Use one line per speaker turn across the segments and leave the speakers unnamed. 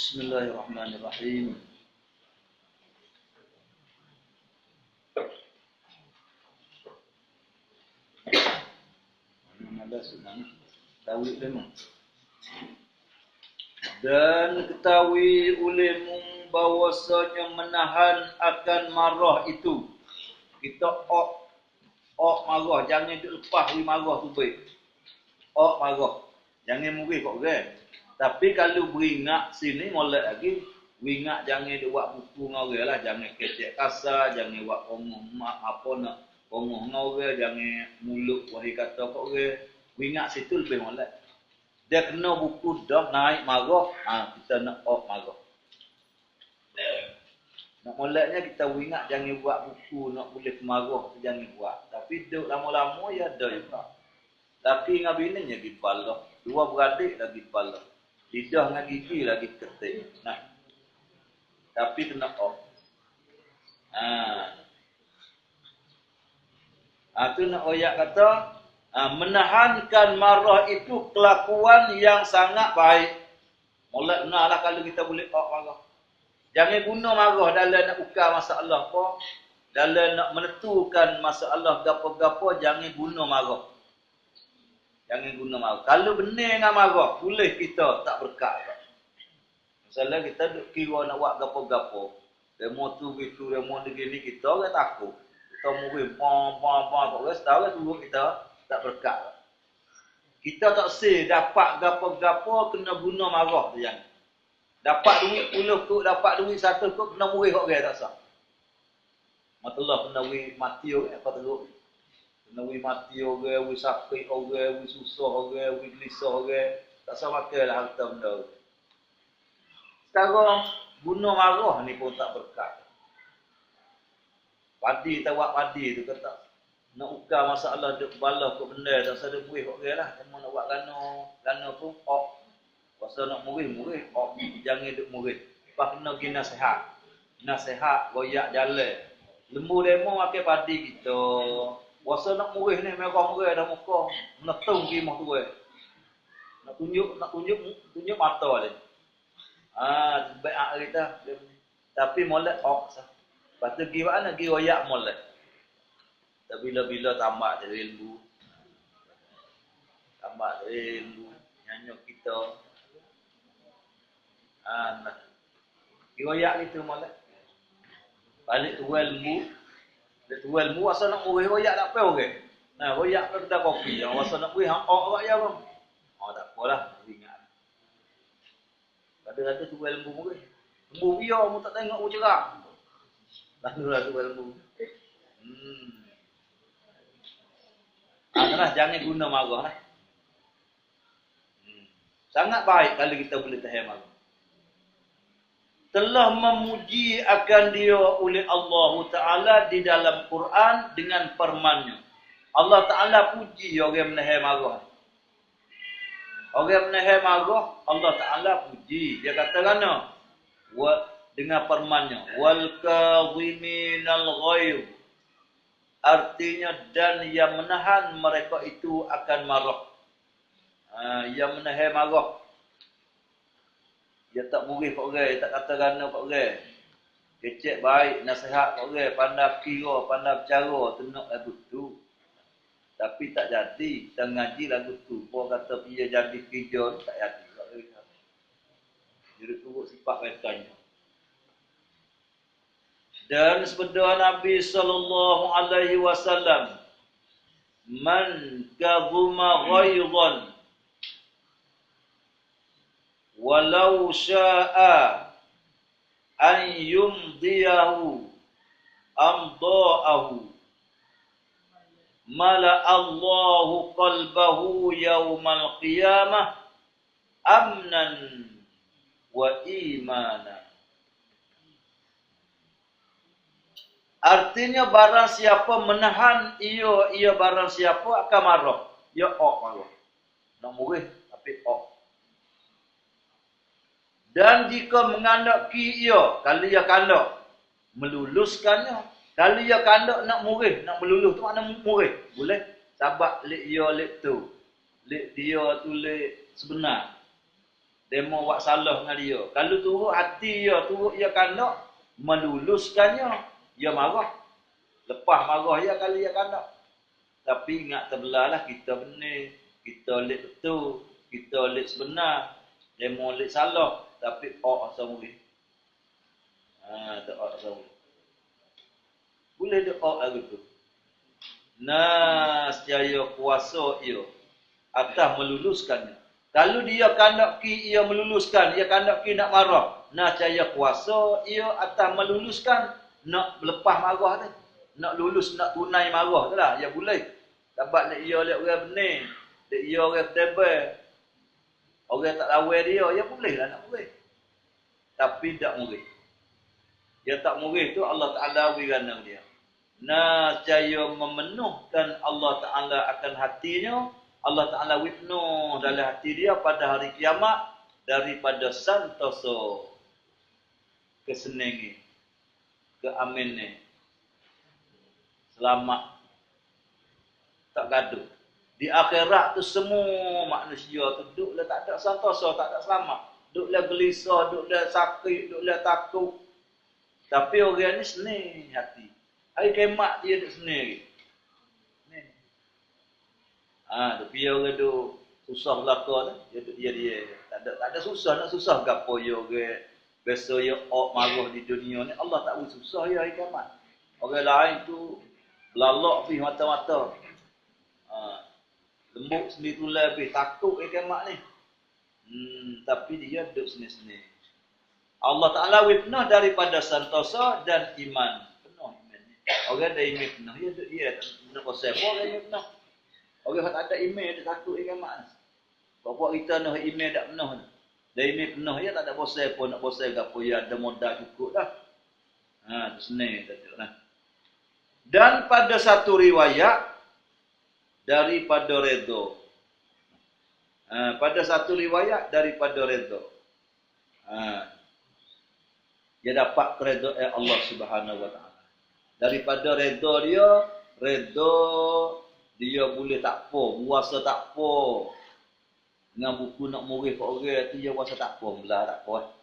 Bismillahirrahmanirrahim. Dan ketahui olehmu bahwasanya menahan akan marah itu. Kita marah, jangan duk lepas marah tu baik. Marah. Jangan murih kok kan. Tapi kalau beringat sini molek lagi, beringat jangan duk buat buku dengan orang lah, jangan kecek kasar, jangan buat omong apa nak omong dengan orang, jangan mulut wahai kata kok orang. Beringat situ lebih molek. Dia kena buku dah naik marah, kita nak marah. Nak moleknya kita ingat jangan buat buku nak boleh kemarah tu jangan buat. Tapi duduk lama-lama ya ada juga. Laki dengan bininya pergi balah. Dua beradik lagi balah. Lidah dengan gigi lagi ketik. Nah. Tapi kena tu nak ayat kata menahankan marah itu kelakuan yang sangat baik. Molek benarlah kalau kita boleh marah. Jangan guna marah dalam nak ukar masalah apa, dalam nak menentukan masalah gapo-gapo, jangan guna marah. Jangan guna marah. Kalau benar dengan marah, boleh kita tak berkat. Misalnya kita duk kira nak buat gapo-gapo, demo tu gitu, demo begini, kita orang takut. Kita mungkin orang setara turut kita tak berkat. Kita tak dapat gapo-gapo kena guna marah tu jangan. Dapat duit 10 kok, dapat duit 1 kok, kena murih kok orang tak sah. Matalah kena duit mati orang, apa teruk. Kena duit mati orang, duit sakit orang, duit susah orang, duit gelisah orang. Tak sah makan lah harta benda. Sekarang, guna marah ni pun tak berkat. Padi, tak buat padi tu kata. Nak ukar masalah, duk balah kok benda, tak sah duk murih kok orang lah. Cuma nak buat gana pun, pasal nak murih, jangan duk murih. Lepas kena pergi nasihat, goyak jalan. Lembu demo makan padi kita. Pasal nak murih ni, merah-merah dah muka. Menetung kimah tu. Nak tunjuk mata dia. Baik kita. Tapi molek sah. Lepas tu pergi mana? Pergi goyak molek. Tak bila-bila tambah dari lembu. Nyanyi kita. Royak gitu molek. Balik tuai lembu, asal nak murih royak tak apa orang. Nah, royak ke kedai kopi, asal nak murih awak ya bang. Tak apalah, ingat. Kadang-kadang tuai lembu murih. Lembu biar mu tak tengok mu cerah. Lalulah tuai lembu. Jangan guna marah lah. Sangat baik kalau kita boleh tahan marah. Telah memuji akan dia oleh Allah Ta'ala di dalam Quran dengan firman-Nya. Allah Ta'ala puji orang menahan marah. Orang menahan marah, Allah Ta'ala puji. Dia kata kerana dengan firman-Nya, wal kadhiminal ghaidh. Artinya dan yang menahan mereka itu akan marah. Yang menahan marah. Dia tak murih kat orang, tak kata gana kat orang. Kecek baik, nasihat kat orang, pandai kira, pandai bercara, tenok lagu tu. Tapi tak jadi, kita ngaji lagu tu. Orang kata dia jadi kerja, tak jadi. Jadi turut sifat mereka. Dan sabda Nabi SAW, man kadhuma ghaidhan walau sya'a an yumdiyahu amda'ahu mala Allahu qalbahu yawmal qiyamah amnan wa imana. Artinya barang siapa menahan ia barang siapa akan marah. Ia marah. Nak murih tapi Dan jika mengandaki ia, kalau ia kandak, meluluskannya. Kalau ia kandak nak murih, nak melulus tu makna murih. Boleh? Sabat lek ia lek tu. Lek dia tu lek sebenar. demo buat salah dengan dia. Kalau turut hati dia, turut dia kandak, meluluskannya, dia marah. Lepas marah dia kalau dia kandak. Tapi ingat terbelahlah kita benar, kita lek betul, kita lek sebenar, demo lek salah, tapi asal murid. Tak asal murid. Boleh doa lagu tu. Nah, secara kuasa ia atas meluluskannya. Kalau dia kandaki ia meluluskan, ia kandaki nak marah. Nah, cahaya kuasa ia atas meluluskan, nak lepas marah tu. Nak lulus, nak tunai marah tu lah. Ya boleh. Dapat nak ia lihat orang benar. Lihat ia orang tebal. Orang tak lawan dia, ya boleh lah nak murid. Tapi tak murid. Dia tak murid tu Allah Ta'ala wirana dia. Nah, cahaya memenuhkan Allah Ta'ala akan hatinya. Allah Ta'ala penuh dalam hati dia pada hari kiamat daripada santoso kesenangan, keamanan, selamat, tak gaduh. Di akhirat tu semua manusia tu duduklah tak ada santoso, tak ada selamat. Duduklah gelisah, duduklah sakit, duduklah takut. Tapi orang ni senang hati. Hari kiamat dia duduk sendiri. Tapi orang tu susah belaka tu, dia tak ada susah, nak susah gapo dia orang biasa dia marah di dunia ni. Allah tak beri susah dia hari kiamat. Orang lain tu belalak pergi mata-mata. Lembut sendiri tu lebih takut hari kiamat ni. Tapi dia duduk sendiri-sendiri. Allah Ta'ala penuh daripada santosa dan iman. Penuh iman ni. Orang ada iman penuh, dia tak pasal apa orang iman penuh. Orang tak ada email dia takut dia kiamat. Bapak kita nak email tak penuh. Dah email penuh dia tak ada bosai pun nak bosai gapo ya ada modal cukup dah. Tu senang taklah. Dan pada satu riwayat daripada redha. Pada satu riwayat daripada redha. Dia dapat keredaan Allah Subhanahu wa taala. Daripada redha dia boleh tak apa, puasa tak apa. Dengan buku nak murid kat orang tu dia puasa tak apa, belah tak apa.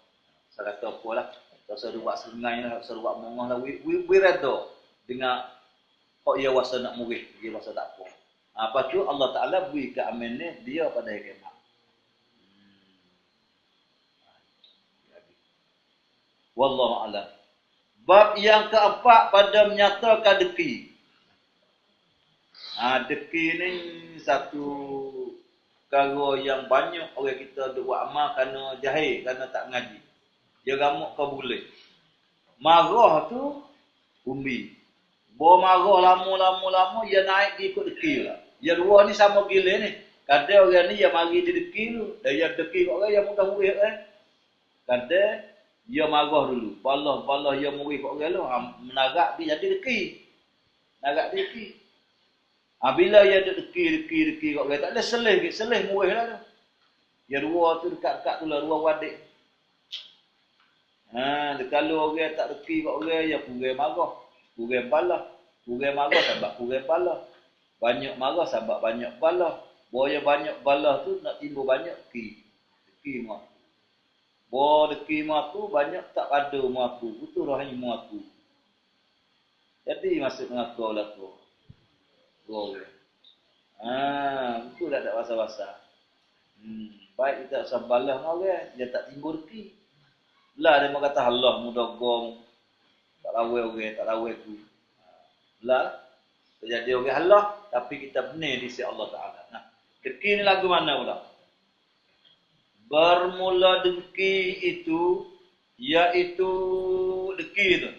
Saya kata apalah. Tak usah buat sengai lah, tak usah buat mongah lah. We redha dengan kok dia puasa nak murid, dia puasa tak apa. Apa tu Allah Taala beri keamanan dia pada hari kiamat. Wallahu a'lam. Bab yang keempat pada menyatakan deki. Deki ni satu perkara yang banyak orang kita duk buat amal kerana jahil, kerana tak mengaji. Dia ramuk ke boleh. Marah tu umbi. Bawa marah lama-lama dia naik dia ikut deki lah. Dia dua ni sama gila ni. Kadang orang ni yang mari di deki tu, dia deki kat orang yang mudah murid kan. Kadang dia marah dulu. Balah dia murid kat orang tu, menarak dia jadi deki. Narak dia deki. Bila dia ada deki kat orang, tak ada selih murid lah tu. Dia dua tu dekat-dekat tu lah, dua wadik. Kalau orang tak deki kat orang, dia kurang marah. Kurang balah. Kurang marah sebab kurang balah. Banyak marah sebab banyak balah. Bawa banyak balah tu nak timbul banyak deki. Deki mak. Bawa deki mak tu banyak tak ada mak tu. Itu rahim mak tu. Jadi masuk mengaku lah tu. Dua orang. Itu tak ada basa-basa. Baik kita usah balah dengan orang, dia tak timbul deki. Lah dia kata Allah mudah gong. Tak lawan orang, tak lawan tu. Lah terjadi orang Allah tapi kita benar di sisi Allah Taala. Nah, deki ni lagu mana pula? Bermula deki itu iaitu deki tu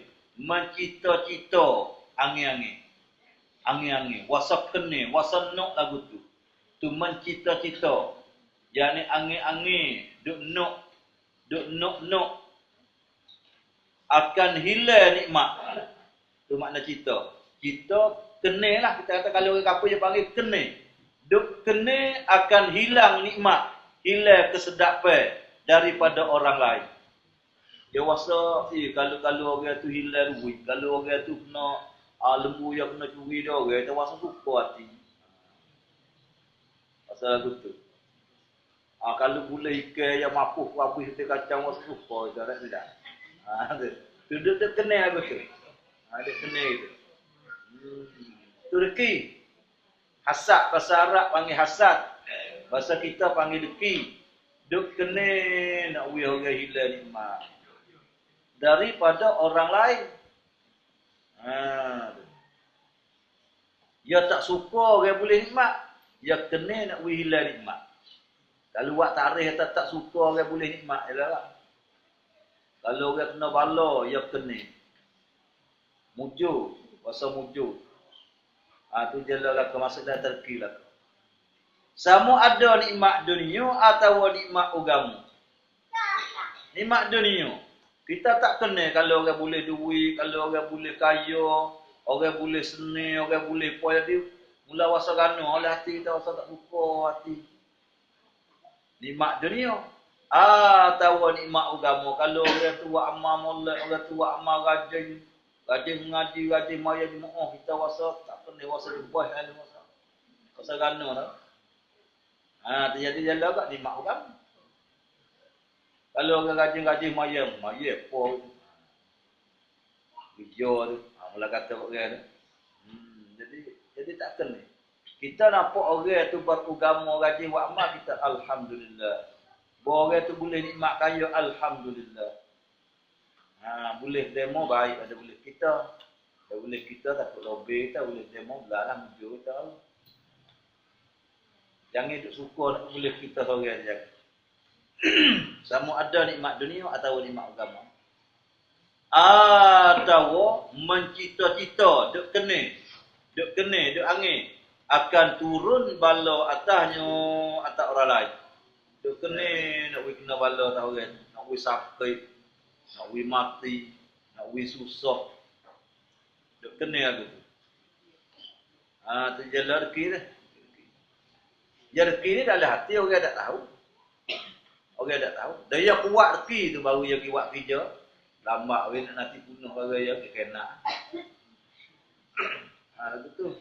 mencita-cita angin-angin. Angin-angin, wasak kene, wasan nok lagu tu. Tu mencita-cita. Yani angin-angin duk nok akan hilang nikmat. Tu makna cita. Cita kene lah, kita kata kalau orang kapal dia panggil kene. Duk kene akan hilang nikmat, hilang kesedapan daripada orang lain. Dia rasa kalau orang tu hilang duit, kalau orang tu kena lembu yang kena curi dia orang, dia rasa suka hati. Pasal tu. Kalau boleh ikan yang mapuh habis kita kacang wasuf kau tidak. Tu dia kena aku tu. Dia kena itu. Tu deki. Hasad bahasa Arab panggil hasad. Bahasa kita panggil deki. Duk kena nak we orang hilang nikmat daripada orang lain. Dia tak suka orang boleh nikmat, dia kena nak we hilang nikmat. Kalau buat tarikh tak suka orang boleh nikmat ialah. Kalau orang kena bala, dia kena mujur, bahasa mujur. Tu jelah ke maksud dah terkilah. Sama ada nikmat dunia atau nikmat agama. Nikmat dunia. Kita tak kena kalau orang boleh duit, kalau orang boleh kaya, orang boleh seni, orang boleh apa jadi mula wasa gana oleh hati kita wasa tak suka hati. Nikmat dunia. Atau nikmat agama. Kalau orang tua amal molek, orang tua amal rajin mengaji, rajin maya di mu'ah, kita wasa tak kena wasa lebih ada wasa gana tau. Terjadi jalan kat nikmat agama. Kalau orang rajin-rajin maya apa kerja tu. Mula kata orang tu. Jadi tak kena. Kita nampak orang tu beragama rajin buat amal, kita alhamdulillah. Orang tu boleh nikmat kaya, alhamdulillah. Boleh demo baik ada boleh kita. Tak boleh kita takut lobby, tak boleh demo belalah mujur kita. Jangan duk suka nak boleh kita seorang je. Sama ada nikmat dunia atau nikmat agama. Atau mencita-cita duk kena, duk angin akan turun bala atasnya atas orang lain. Duk kena nak kena bala atas orang, nak sakit, nak mati, nak susah. Duk kena aku. Tu jalan rezeki dah. Ya rezeki ni dalam hati orang tak tahu. Orang tak tahu. Dia kuat rezeki tu baru dia buat kerja. Lambat we nak nanti bunuh orang yang kena. Betul.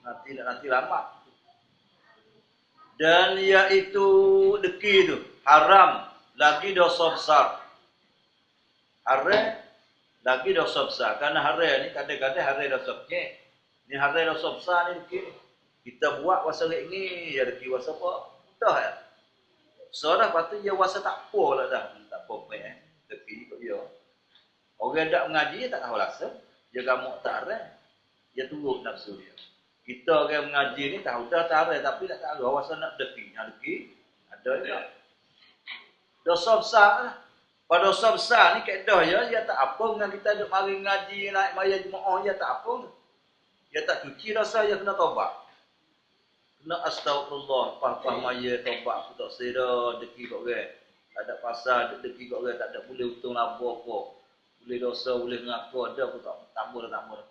Nanti lambat. Dan iaitu rezeki tu haram lagi dosa besar. Haram lagi dosa besar. Karena haram ni kadang-kadang haram dosa kecil. Ni haram dosa besar ni rezeki. Kita buat wasa ni, ya rezeki wasa apa? Dah ya. Seorang patut dia wasa tak apa lah dah. Tak apa rezeki kot dia. Orang tak mengaji, dia tak tahu rasa. Dia gamuk tak haram. Dia turut nafsu dia. Kita orang mengaji ni tahu dah tak haram, tapi tak tahu wasa nak rezeki. Yang rezeki, ada juga. Dosa besar lah. Pada dosa besar ni kaedah dia tak apa dengan kita duk mari ngaji, naik maya jemaah, dia tak apa. Dia tak cuci dosa, dia kena taubat. Kena astagfirullah, pah maya taubat, aku tak sera deki kat orang. Tak ada pasal deki kat orang, tak ada boleh untung laba apa. Boleh dosa, boleh mengaku ada, aku tak mau.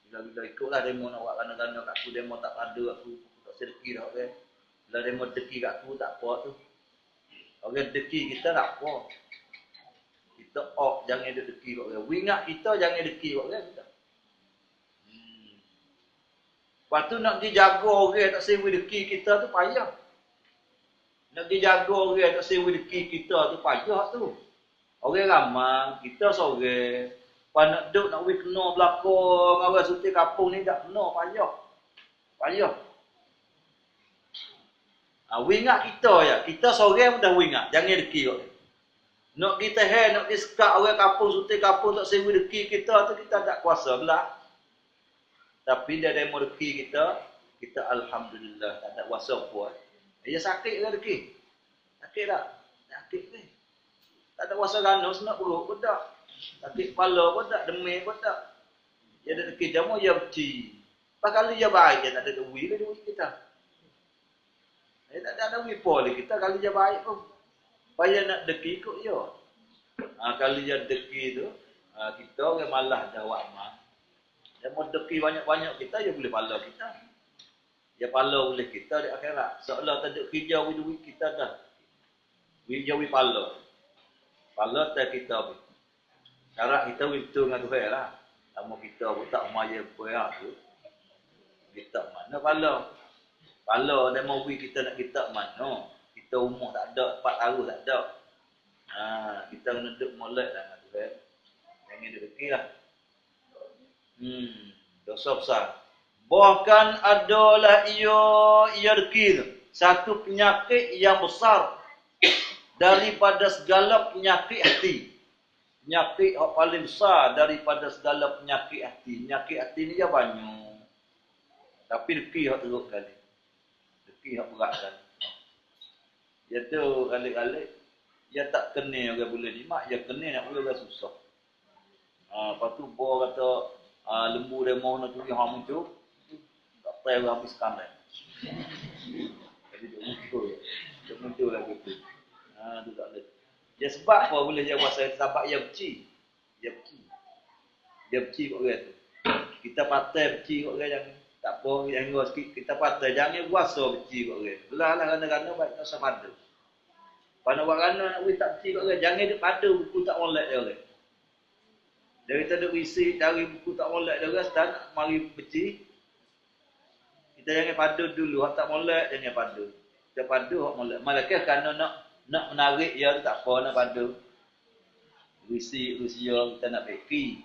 Bila ikutlah demo nak buat gana-gana kat aku, demo tak ada aku tak sedeki dah orang. Bila demo deki kat aku tak apa tu. Orang deki kita tak apa. Kita jangan deki kat orang. Ingat kita jangan deki kat orang kita. Lepas tu nak pergi jaga orang tak sewa deki kita tu payah. Nak pergi jaga orang tak sewa deki kita tu payah tu. Orang ramai, kita seorang. Lepas nak duduk nak kena belakang orang suti kampung ni tak kena, payah. Payah. Ingat kita ya. Kita seorang pun dah ingat. Jangan deki kat dia. Nak kita nak sekat orang kampung suti kampung tak sewa deki kita tu kita tak kuasa belah. Tapi dia demo rezeki kita alhamdulillah tak ada kuasa apa. Dia sakit ke rezeki? Sakit tak? Sakit ni. Tak ada kuasa gana senak perut pun tak. Sakit kepala pun tak, demam pun tak. Dia ada rezeki jamu dia beci. Lepas kali dia baik dia tak ada duit kita. Dia tak ada duit pun kita kali dia baik pun. Payah nak rezeki ikut dia. Kali dia rezeki tu kita orang malas dah buat amal. Dia mau deki banyak-banyak kita, dia boleh pala kita. Dia pala boleh kita di akhirat. Seolah tak ada kerja duit kita dah. Kerja pala. Pala tak kita. Cara kita itu dengan Tuhan lah. Lama kita pun tak maya berapa tu. Kita mana pala. Kalau demo wi kita nak kita mana? Kita umur tak ada, 4 tahun tak ada. Kita kena duduk molek lah tu kan. Jangan duduk lah. Dosa besar. Bahkan adalah ia rezeki tu. Satu penyakit yang besar daripada segala penyakit hati. Penyakit yang paling besar daripada segala penyakit hati. Penyakit hati ni dia banyak. Tapi rezeki yang teruk kali. Rezeki yang berat kali. Dia tu kali-kali dia tak kena orang boleh jimat, dia kena nak boleh orang susah. Lepas tu bor kata lembu demo nak tuli hang muncul. Tak tahu orang habis kamera. Jadi dia muncul lagi tu. Tu tak ada. Dia sebab apa boleh dia kuasa sebab dia benci. Dia benci kat orang tu. Kita patah benci kat orang jangan. Tak apa, jangan sikit kita patah jangan kuasa benci kat orang. Belah kadang-kadang baik tak sama ada. Pada wakana nak boleh tak benci kat orang, jangan duk pada buku tak molek dia orang. Dari kita duk isi dari buku tak molek dia orang, start mari benci. Kita jangan pada dulu, hak tak molek jangan pada. Kita pada hak molek. Malakah kerana nak menarik dia tak apa nak pada. Risi usia kita nak beki.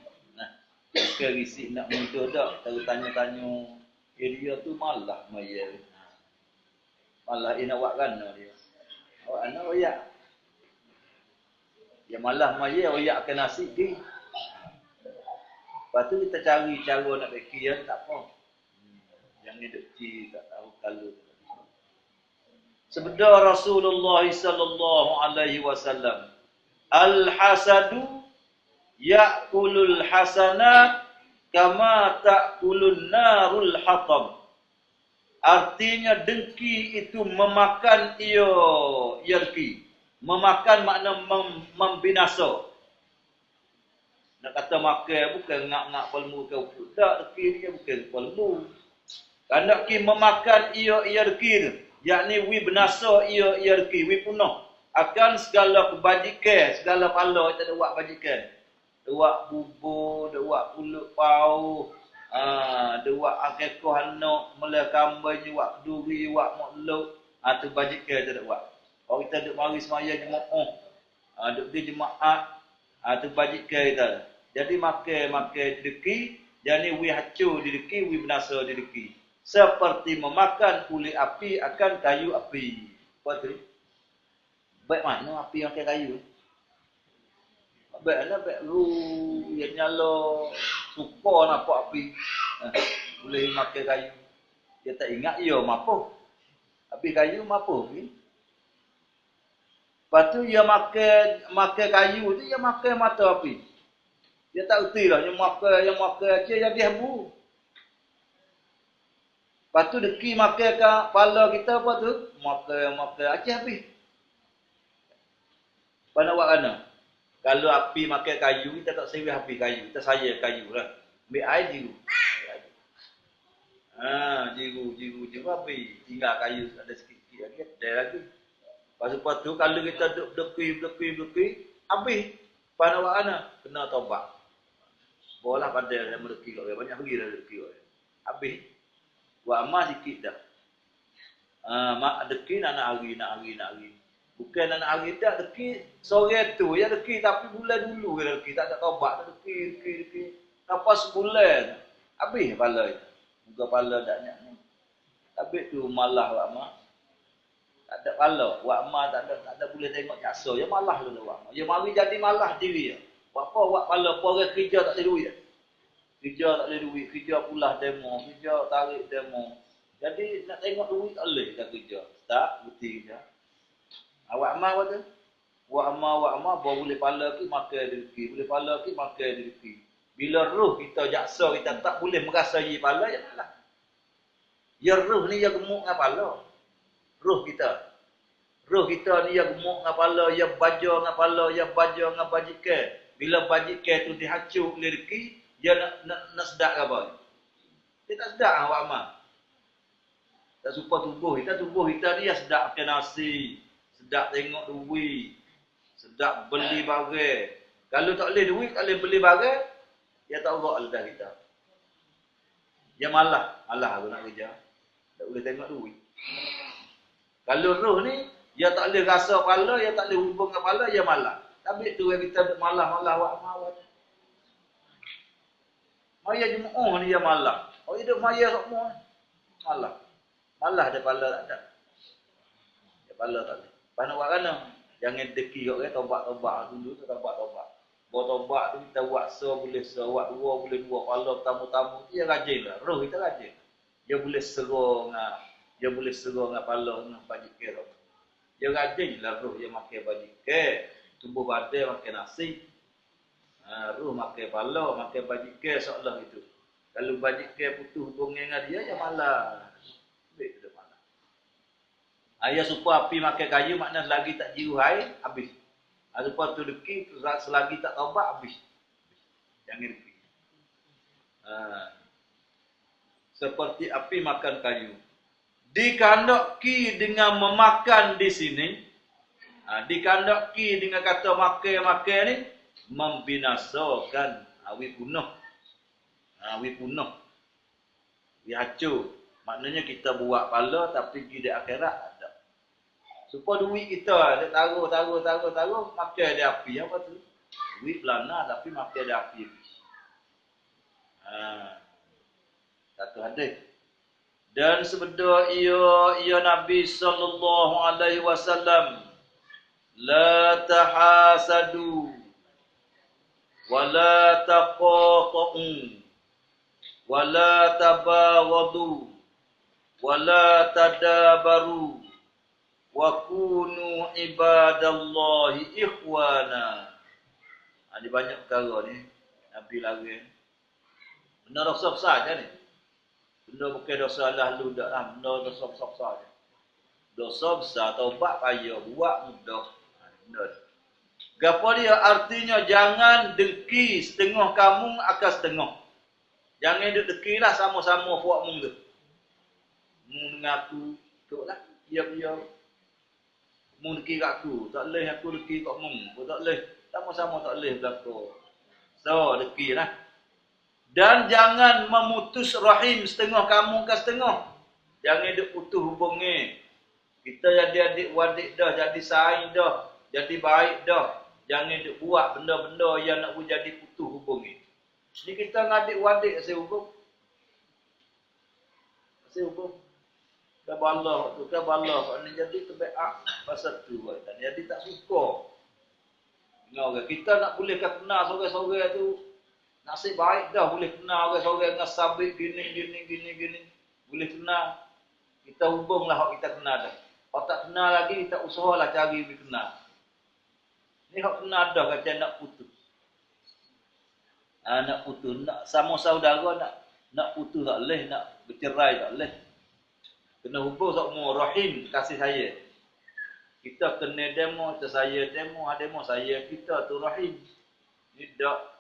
Bukan risi nak muncul dak, kita tanya-tanya dia tu malah maya. Malah nak buat kerana dia. Awak anak oyak. Dia malah maya oyak ke nasi di. Lepas tu kita cari cara nak beki dia tak apa. Yang ni deki tak tahu kalau. Sabda Rasulullah sallallahu alaihi wasallam, al-hasadu ya'kulul hasanat kama ta'kulun narul hatab. Artinya dengki itu memakan rezeki. Memakan makna membinasa. Nak kata makan bukan ngak-ngak pelmu ke upuk. Tak, rezeki dia bukan pelmu. Kerana ki memakan rezeki tu. Yakni wi binasa rezeki, wi punah. Akan segala kebajikan, segala pahala kita ada buat bajikan. Dua bubur, dua pulut pau, dua akikoh anak, mula kambing, dua duri, dua makhluk, tu bajikan kita ada buat. Kalau kita duk mari semaya jemaah, duk di jemaah, tu bajikan kita. Jadi makan rezeki, jadi wi hancur rezeki, wi binasa rezeki. Seperti memakan kulit api akan kayu api. Apa tu? Baik mana api yang kayu? Baiklah baik yang nyala suka nampak api. Boleh makan kayu. Dia tak ingat ia mampu. Api kayu mampu. Lepas tu dia makan kayu tu dia makan mata api. Dia tak erti lah yang makan aja jadi habu. Lepas tu deki makan ke kepala kita apa tu? Makan aja habis. Pada buat mana? Kalau api makan kayu, kita tak sewa api kayu. Kita saya kayu lah. Ambil air jiru. Jiru api. Tinggal kayu ada sikit-sikit lagi. Ada lagi. Lepas tu kalau kita berdeki, habis. Pada buat mana? Kena taubat. Bolah pada yang berdeki kat dia. Banyak pergi dah berdeki kat dia. Habis. Buat amal sikit dah. Mak deki nak hari. Bukan nak hari dah deki sore tu ya deki tapi bulan dulu ke deki tak ada taubat tak deki. Lepas sebulan habis pala itu. Muka pala dak nyak ni. Habis tu malah buat amal. Tak ada pala, buat amal tak ada boleh tengok jasa. Ya malah lu buat amal. Ya mari jadi malah diri dia. Buat apa buat pala orang kerja tak ada duit. Kerja tak ada duit, kerja pulah demo, kerja tarik demo. Jadi nak tengok duit tak boleh kita kerja. Tak, bukti kerja. Awak amal apa tu? Buat amal, baru boleh pala ki makan rezeki. Boleh pala ki makan rezeki. Bila roh kita jaksa, kita tak boleh merasai pala, ya malah. Ya roh ni ya gemuk dengan pala. Roh kita ni ya gemuk dengan pala, ya baja dengan pala, ya baja dengan bajikan. Bila bajikan tu dihancur oleh rezeki, dia nak sedap apa? Dia tak sedap awak amal. Tak suka tubuh kita ni ya sedap makan nasi, sedap tengok duit, sedap beli barang. Kalau tak boleh duit, tak boleh beli barang, dia tak urut lidah kita. Dia malah aku nak kerja. Tak boleh tengok duit. Kalau roh ni, dia tak boleh rasa kepala, dia tak boleh hubung kepala, dia malah. Tapi tu yang kita malah-malah buat amal. Maya Jumaat ni dia malah. Oh, hidup maya semua. Malah. Malah dia kepala tak ada. Dia kepala tak ada. Lepas nak buat kan? Jangan deki kat orang, tobat-tobat dulu tu, tobat-tobat. Buat tobat tu kita buat boleh buat dua boleh dua. Kalau tamu-tamu dia rajin lah. Roh kita rajin. Dia boleh serong, dia boleh serong kepala dengan bajikan. Dia rajin lah roh dia makan bajikan. Tubuh badan makan nasi. Roh makan kepala, makan bajikan seolah itu. Kalau bajikan putus hubungan dengan dia, dia malah. Dia malah. Ayah supaya api makan kayu, maknanya selagi tak jiru air, habis. Supaya tu deki, selagi tak taubat, habis. Jangan deki. Seperti api makan kayu. Dikandaki dengan memakan di sini. Dikandaki dengan kata makan ni, membinasakan awi punah. Awi punah. Awi hancur. Maknanya kita buat pala tapi di akhirat ada. Supaya duit kita ada taruh, makan ada api. Apa tu? Duit pelana tapi makan ada api. Satu hadis. Dan sebenar ia Nabi sallallahu alaihi wasallam, la tahasadu wa la taqatu wa la tabawadu wa la tadabaru wa kunu ibadallahi ikhwana. Ada banyak perkara ni Nabi larang. Benar dosa saja ni. Benda bukan dosa lalu dak lah, benda dosa besar saja. Dosa besar taubat payah, buat mudah. Benar. Gapo dia artinya jangan dengki setengah kamu akan setengah. Jangan dekilah sama-sama buat mung tu. Mung ngaku ikutlah. Dia. Mung deki kat aku, tak leh aku deki kat mung. Aku tak leh. Sama-sama tak leh belako. So dekilah. Dan jangan memutus rahim setengah kamu ke setengah. Jangan duk putus hubungan. Kita jadi adik-wadik dah, jadi saing dah, jadi baik dah. Jangan duk buat benda-benda yang nak jadi putus hubungan. Ni kita ngadik-wadik asyik hukum. Asyik hukum. Kabalah tu, kabalah. Ni jadi terbaik pasal tu. Jadi tak suka. Kita nak boleh kenal sore-sore tu. Nasib baik dah boleh kenal orang-orang dengan sabit gini. Boleh kenal. Kita hubunglah hak kita kenal dah. Kalau tak kenal lagi, kita usahalah cari lebih kenal. Ni hak kenal dah kata nak putus. Nak putus. Nak sama saudara nak putus tak boleh. Nak bercerai tak boleh. Kena hubung semua rahim kasih saya. Kita kena demo, kita saya demo, saya. Kita tu rahim. Ni tak.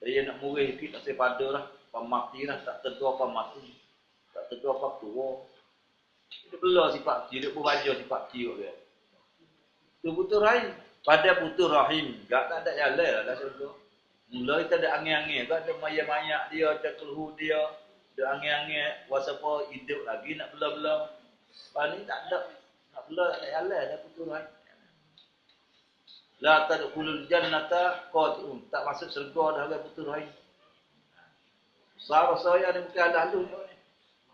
Saya nak murih sikit, tak saya pada lah. Pemati lah, tak tegur apa mati. Tak tegur apa tua. Dia belah si Pak Cik, dia pun baca si Pak Cik. Itu putus rahim. Pada putus rahim, tak ada jalan lah dah surga. Mula kita ada angin-angin, tak ada mayak-mayak dia, ada keluh dia. Ada angin-angin, wasapa hidup lagi nak belah-belah. Lepas ni tak ada. Nak belah tak ada jalan, dah putus rahim. La tadkhulul jannata qati'un. Tak masuk syurga dah orang putus rahim. Sahabat saya ni bukan lalu ni.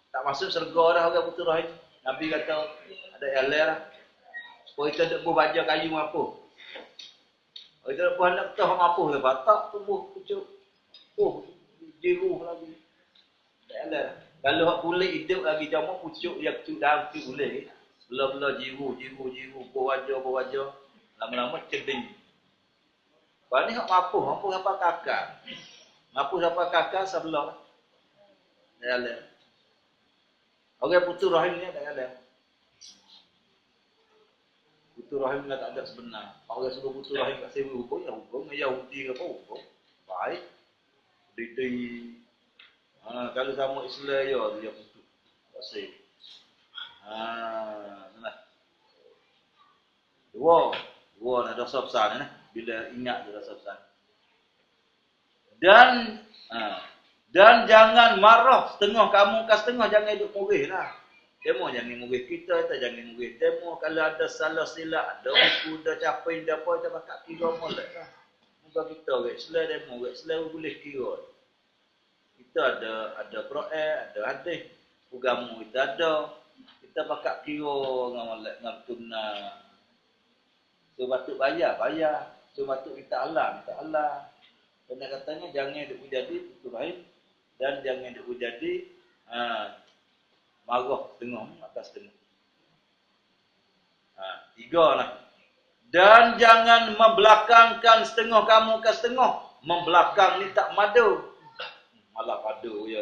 Tak masuk syurga dah orang putus rahim. Nabi kata ada jalan lah. Supaya kita tak baca kayu apa. Kalau kita buat nak tahu apa ke batak tumbuh pucuk. Jiruh lagi. Tak jalan. Kalau hak kulit hidup lagi cuma pucuk dia pucuk dalam tu boleh. Belah-belah jiruh, wajah. Lama-lama ceding. Lepas ni mampu apa kakak. Mampu apa kakak sebelah. Tak jalan. Orang putus rahim ni tak jalan. Putus rahim ni tak ada sebenar. Orang suruh putus rahim kat sewa hukum, ya hukum. Yahudi ke apa hukum. Baik. Didi. Kalau sama Islam ya dia putus. Tak sih. Nah. Dua nak dosa besar ni. Bila ingat dia dosa besar. Dan jangan marah setengah kamu ke setengah, jangan hidup murih lah. Demo jangan murid kita, kita jangan murid demo. Kalau ada salah silap, ada buku, ada capai, ada apa, kita bakal kira molek lah. Muka kita, demo, boleh kira. Kita ada Quran, ada hadis. Agama kita ada. Kita bakal kira dengan molek, dengan tuna. So, batuk bayar. So, batuk minta Allah. Kena katanya, jangan duk jadi itu lain. Dan jangan duk jadi marah setengah atas setengah. 3 lah. Dan jangan membelakangkan setengah kamu ke setengah. Membelakang ni tak madu. Malah padu ya.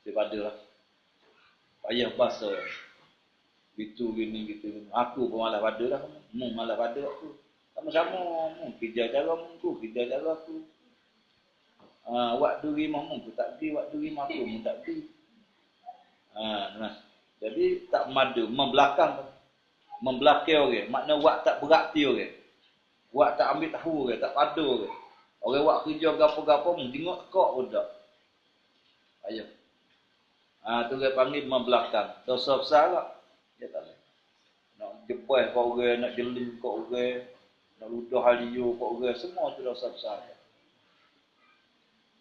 Dia padu lah. Payah bahasa. Gitu gini. Aku pun malah padu lah. Malah padu aku. Sama-sama. Kerja cara aku. Waktu rimah aku tak pergi. Waktu rimah aku pun tak pergi. Jadi tak madu, membelakang orang. Makna wak tak berarti orang. Wak tak ambil tahu orang, tak padu orang. Orang wak kerja gapo-gapo tengok kok pun tak. Ayo. Tu dia panggil membelakang. Dosa besar lah. Ya tak boleh. Nak jepai kau orang, nak jeling kau orang, nak ludah haliu kau orang, semua tu dosa besar.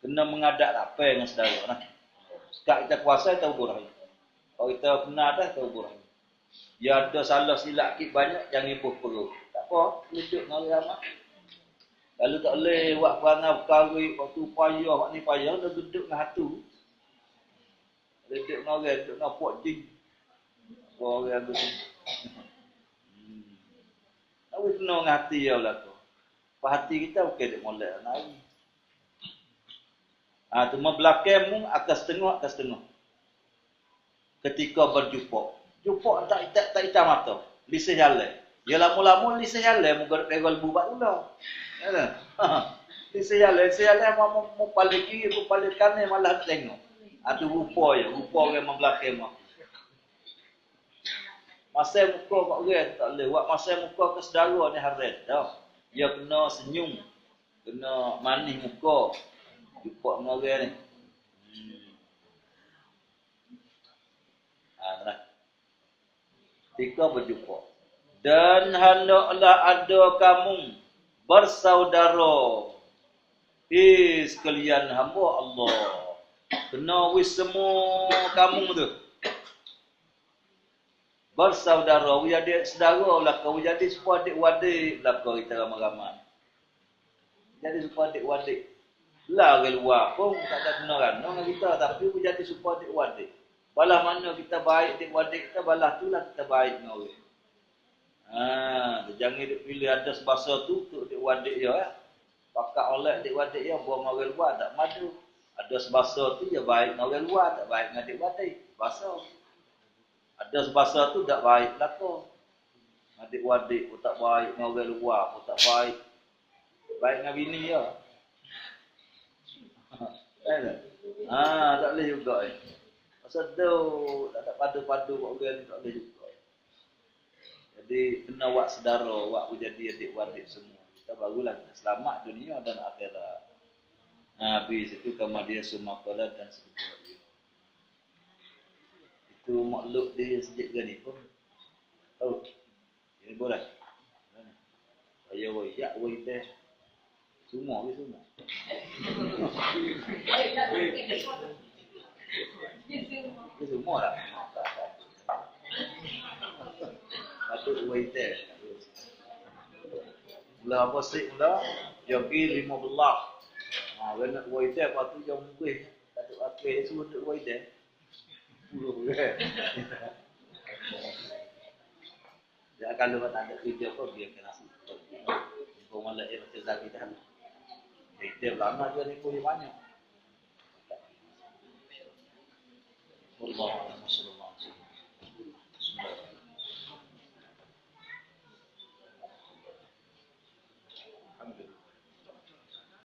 Kena mengadap apa dengan saudara nah. Sekat kita kuasa kita ubur hari. Kalau kita kena dah, kita ubur hari. Dia ada salah silap sikit banyak, jangan ibuh perut. Tak apa, duduk dengan orang ramai. Kalau tak boleh buat perangai perkara, waktu payah, waktu ni payah, dah duduk dengan hatu. Duduk dengan orang, duduk dengan puak jing. Orang tu. Tapi kena dengan hati dia lah tu. Hati kita bukan duduk molek lagi. Tu membelakang akan setengah. Ketika berjumpa. Jumpa tak hitam mata. Lisih jalan. Ya lama-lama lisih jalan. Muka pegal bubat pula. Ya lisih jalan mau balik kiri, mau balik kanan malah tengok. Tu rupa orang membelakang. Masa muka kat orang tak boleh. Buat masa muka ke saudara ni haram. Dia kena senyum. Kena manis muka. Jumpa dengan orang ni. Ketika berjumpa. Dan hendaklah ada kamu bersaudara. Sekalian hamba Allah. Kena wis semua kamu tu. Bersaudara. Jadi saudara lah kau. Jadi supaya adik-wadik lah kau kita ramai-ramai. Jadi supaya adik-wadik. Lah orang luar pun tak ada kenalan dengan kita. Tapi jadi supaya adik-wadik. Balah mana kita baik adik-adik kita, balah tu lah kita baik dengan orang. Jangan pilih ada sebasa tu untuk adik-adik dia. Pakat oleh adik-adik dia, buang orang luar, tak madu. Ada sebasa tu dia baik dengan orang luar, tak baik dengan adik-adik. Sebasa. Ada sebasa tu tak baik lah kau. Adik-adik pun tak baik dengan orang luar, pun tak baik. Baik dengan bini dia. Tak boleh juga Pasal tu tak ada padu-padu kat orang ni tak boleh juga. Jadi kena buat saudara, buat jadi adik-adik semua. Kita barulah kita selamat dunia dan akhirat. Habis itu kemudian semua kala dan sebagainya. Itu makhluk dia sejak gani pun. Tahu? Ini boleh. Ayo ya woi teh. Semua. Itu semua lah. Patut waiter. Mula apa sih mula? Jogi 15. Kena waiter patut jam kuih. Patut akhir semua untuk waiter. 10 kan. Ya kalau tak ada kerja kau dia kena nasi. Kau malah macam tadi dah. Waiter lama je ni kuih banyak.